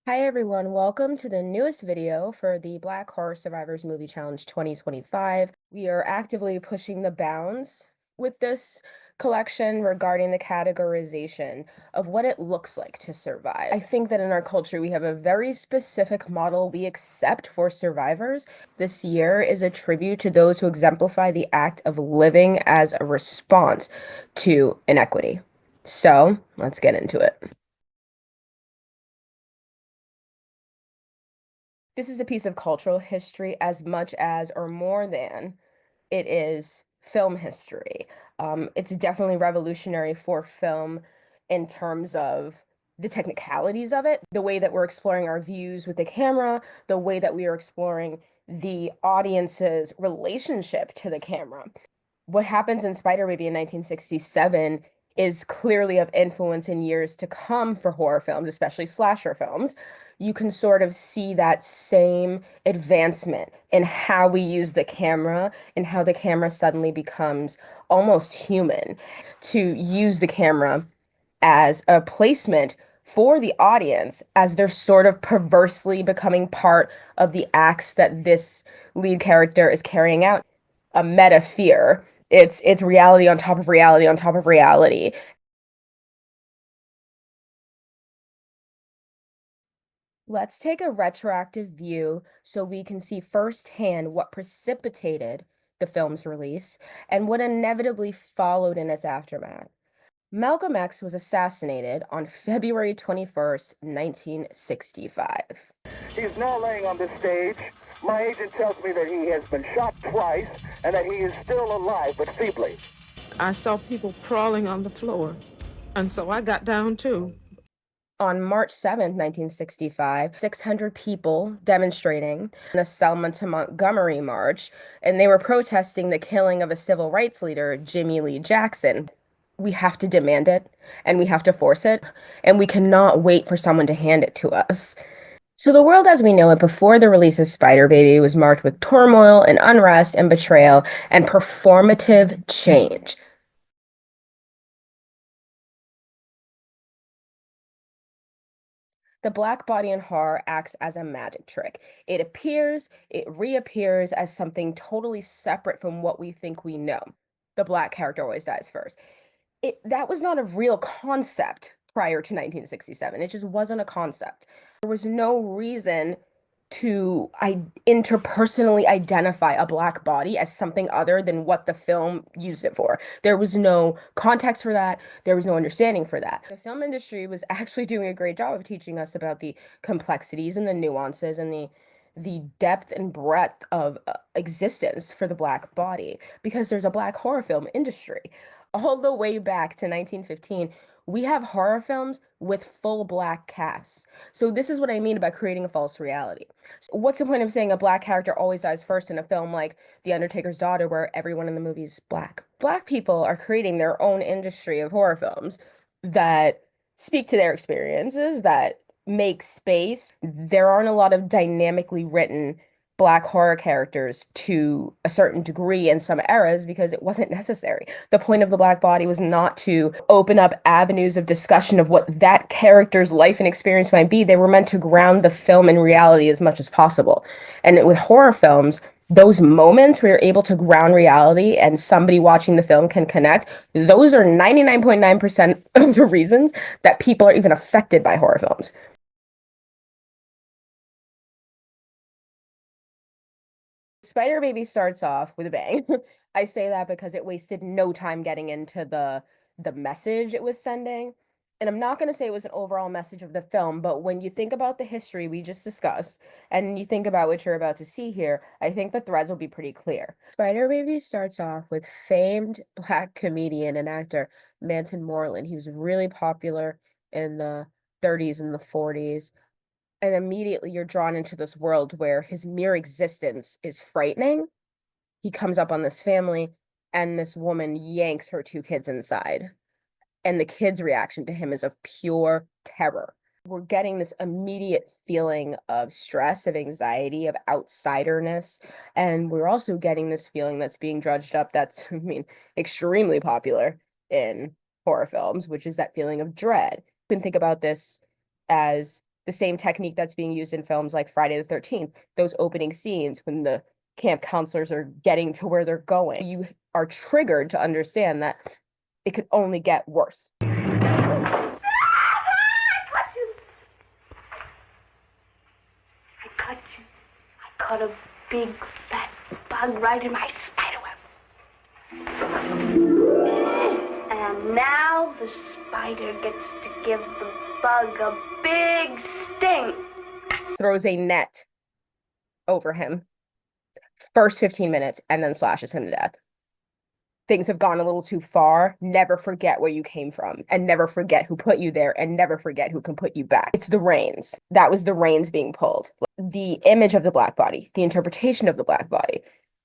Hi everyone, welcome to the newest video for the Black Horror Survivors Movie Challenge 2025. We are actively pushing the bounds with this collection regarding the categorization of what it looks like to survive. I think that in our culture we have a very specific model we accept for survivors. This year is a tribute to those who exemplify the act of living as a response to inequity. So let's get into it. This is a piece of cultural history as much as or more than it is film history. It's definitely revolutionary for film in terms of the technicalities of it, the way that we're exploring our views with the camera, the way that we are exploring the audience's relationship to the camera. What happens in Spider Baby in 1967 is clearly of influence in years to come for horror films, especially slasher films. You can sort of see that same advancement in how we use the camera and how the camera suddenly becomes almost human. To use the camera as a placement for the audience as they're sort of perversely becoming part of the acts that this lead character is carrying out. A meta fear. It's reality on top of reality on top of reality. Let's take a retroactive view so we can see firsthand what precipitated the film's release and what inevitably followed in its aftermath. Malcolm X was assassinated on February 21st, 1965. He's now laying on the stage. My agent tells me that he has been shot twice and that he is still alive, but feebly. I saw people crawling on the floor, and so I got down too. On March 7th, 1965, 600 people demonstrating in the Selma to Montgomery March, and they were protesting the killing of a civil rights leader, Jimmy Lee Jackson. We have to demand it, and we have to force it, and we cannot wait for someone to hand it to us. So the world as we know it before the release of Spider Baby was marked with turmoil and unrest and betrayal and performative change. The black body in horror acts as a magic trick. It appears, it reappears as something totally separate from what we think we know. The black character always dies first. That was not a real concept prior to 1967. It just wasn't a concept. There was no reason to interpersonally identify a black body as something other than what the film used it for. There was no context for that. There was no understanding for that. The film industry was actually doing a great job of teaching us about the complexities and the nuances and the depth and breadth of existence for the black body because there's a black horror film industry. All the way back to 1915, we have horror films with full black casts. So this is what I mean about creating a false reality. So what's the point of saying a black character always dies first in a film like The Undertaker's Daughter, where everyone in the movie is black? Black people are creating their own industry of horror films that speak to their experiences, that make space. There aren't a lot of dynamically written black horror characters to a certain degree in some eras because it wasn't necessary. The point of the black body was not to open up avenues of discussion of what that character's life and experience might be. They were meant to ground the film in reality as much as possible. And with horror films, those moments where you're able to ground reality and somebody watching the film can connect, those are 99.9% of the reasons that people are even affected by horror films. Spider Baby starts off with a bang. I say that because it wasted no time getting into the message it was sending. And I'm not going to say it was an overall message of the film, but when you think about the history we just discussed and you think about what you're about to see here, I think the threads will be pretty clear. Spider Baby starts off with famed black comedian and actor Manton Moreland. He was really popular in the 30s and the 40s, and immediately you're drawn into this world where his mere existence is frightening. He comes up on this family, and this woman yanks her two kids inside. And the kids' reaction to him is of pure terror. We're getting this immediate feeling of stress, of anxiety, of outsiderness. And we're also getting this feeling that's being drudged up that's, I mean, extremely popular in horror films, which is that feeling of dread. You can think about this as The same technique that's being used in films like Friday the 13th, those opening scenes when the camp counselors are getting to where they're going. You are triggered to understand that it could only get worse. I cut you. I caught a big fat bug right in my spider web. And now the spider gets to give the bug a big sting. Throws a net over him. First 15 minutes and then slashes him to death. Things have gone a little too far. Never forget where you came from, and never forget who put you there, and never forget who can put you back. It's the reins. That was the reins being pulled. The image of the black body, the interpretation of the black body,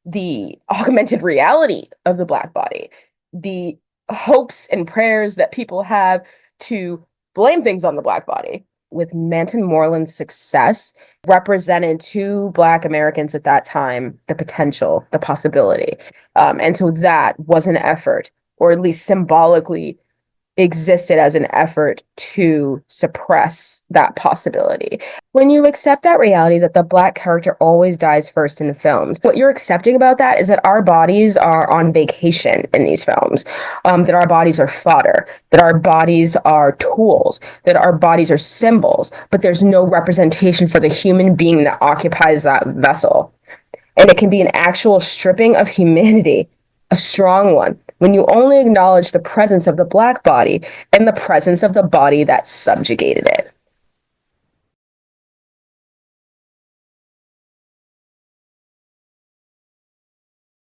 the augmented reality of the black body, the hopes and prayers that people have to blame things on the black body. With Manton Moreland's success, represented to Black Americans at that time the potential, the possibility. And so that was an effort, or at least symbolically existed as an effort to suppress that possibility. When you accept that reality that the Black character always dies first in films, what you're accepting about that is that our bodies are on vacation in these films, that our bodies are fodder, that our bodies are tools, that our bodies are symbols, but there's no representation for the human being that occupies that vessel. And it can be an actual stripping of humanity, a strong one, when you only acknowledge the presence of the Black body and the presence of the body that subjugated it.